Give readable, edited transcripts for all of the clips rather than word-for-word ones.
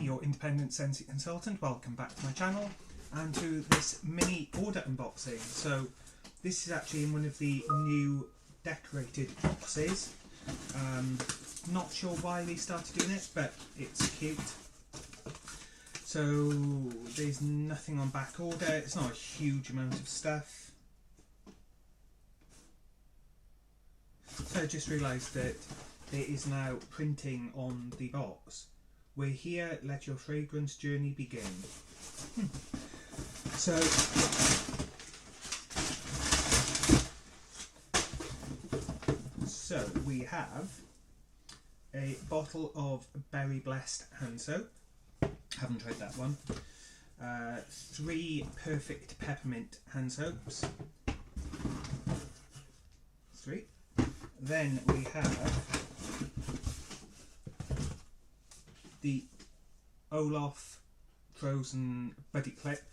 Your independent Scentsy consultant. Welcome back to my channel and to this mini order unboxing. So this is actually in one of the new decorated boxes. Not sure why they started doing it, but it's cute. So there's nothing on back order. It's not a huge amount of stuff. So I just realised that there is now printing on the box. We're here, let your fragrance journey begin. So we have a bottle of Berry Blessed hand soap. Haven't tried that one. 3 Perfect Peppermint hand soaps. 3. Then we have the Olaf Frozen Buddy Clip.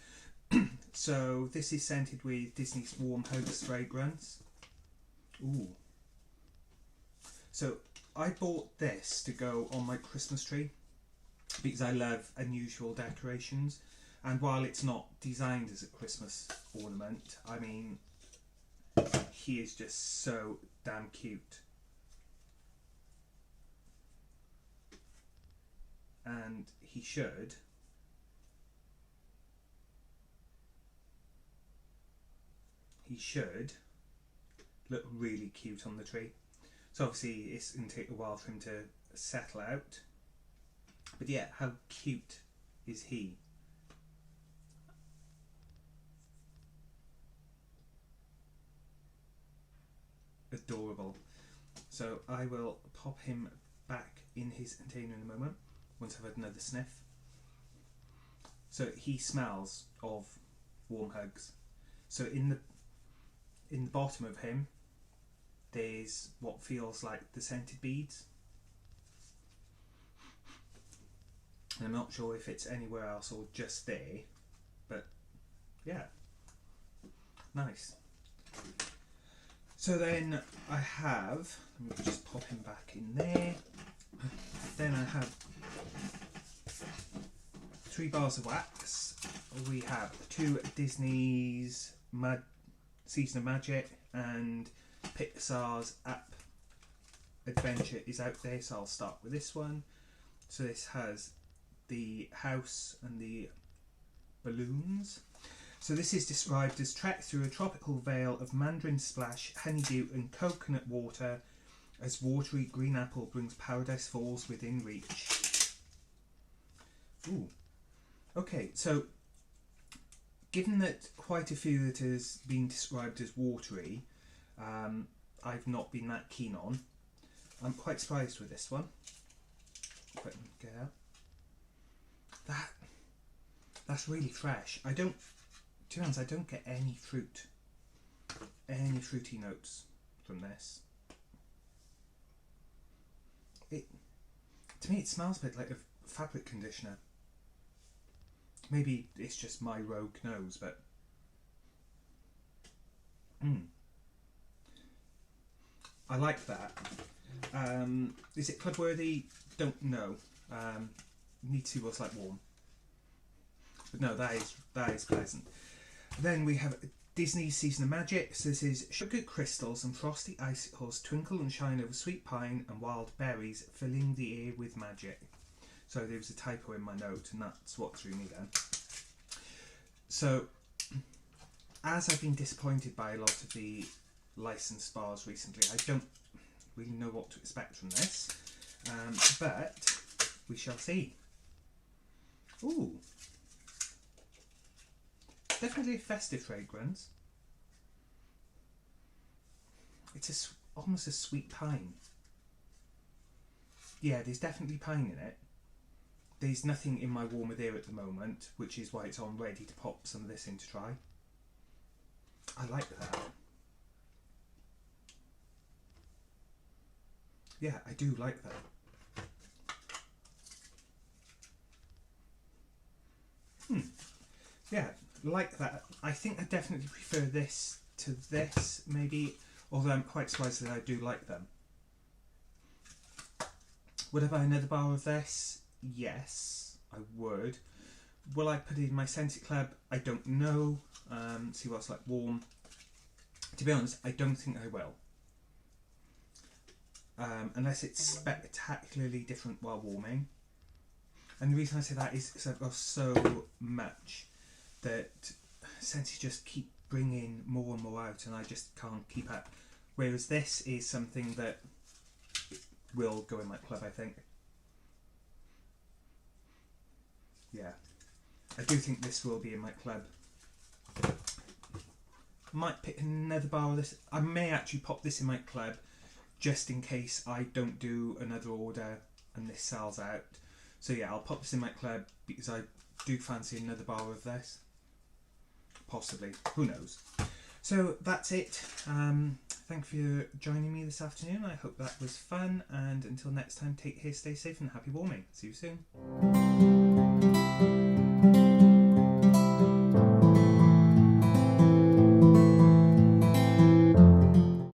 So this is scented with Disney's Warm Hugs fragrance. Ooh. So I bought this to go on my Christmas tree because I love unusual decorations, and while it's not designed as a Christmas ornament, I mean, he is just so damn cute. And he should look really cute on the tree. So obviously it's going to take a while for him to settle out, but yeah, how cute is he? Adorable. So I will pop him back in his container in a moment once I've had another sniff. So he smells of Warm Hugs. So in the bottom of him there's what feels like the scented beads. And I'm not sure if it's anywhere else or just there, but yeah, nice. So then I have, let me just pop him back in there. Then I have 3 bars of wax. We have 2 Disney's Season of Magic, and Pixar's App Adventure is out there, so I'll start with this one. So this has the house and the balloons. So this is described as trek through a tropical vale of mandarin splash, honeydew and coconut water as watery green apple brings Paradise Falls within reach. Ooh. Okay, so given that quite a few that has been described as watery, I've not been that keen on. I'm quite surprised with this one. Quick, get out. That's really fresh. To be honest, I don't get any fruity notes from this. To me it smells a bit like a fabric conditioner. Maybe it's just my rogue nose, but I like that. Is it club worthy? Don't know. Need to see what's like warm. But no, that is pleasant. Then we have Disney's Season of Magic. So this is sugar crystals and frosty icicles twinkle and shine over sweet pine and wild berries, filling the air with magic. So there was a typo in my note, and that's what threw me then. So, as I've been disappointed by a lot of the licensed bars recently, I don't really know what to expect from this, but we shall see. Ooh, definitely a festive fragrance. It's almost a sweet pine. Yeah, there's definitely pine in it. There's nothing in my warmer there at the moment, which is why it's on ready to pop some of this in to try. I like that. Yeah, I do like that. Yeah, like that. I think I definitely prefer this to this, maybe, although I'm quite surprised that I do like them. Would I buy another bar of this? Yes, I would. Will I put it in my Scentsy Club? I don't know. See what's like warm. To be honest, I don't think I will. Unless it's spectacularly different while warming. And the reason I say that is because I've got so much that Scentsy just keep bringing more and more out, and I just can't keep up. Whereas this is something that will go in my club, I think. Yeah, I do think this will be in my club. Might pick another bar of this. I may actually pop this in my club just in case I don't do another order and this sells out. So yeah, I'll pop this in my club because I do fancy another bar of this. Possibly, who knows. So that's it. Thank you for joining me this afternoon. I hope that was fun, and until next time, take care, stay safe, and happy warming. See you soon.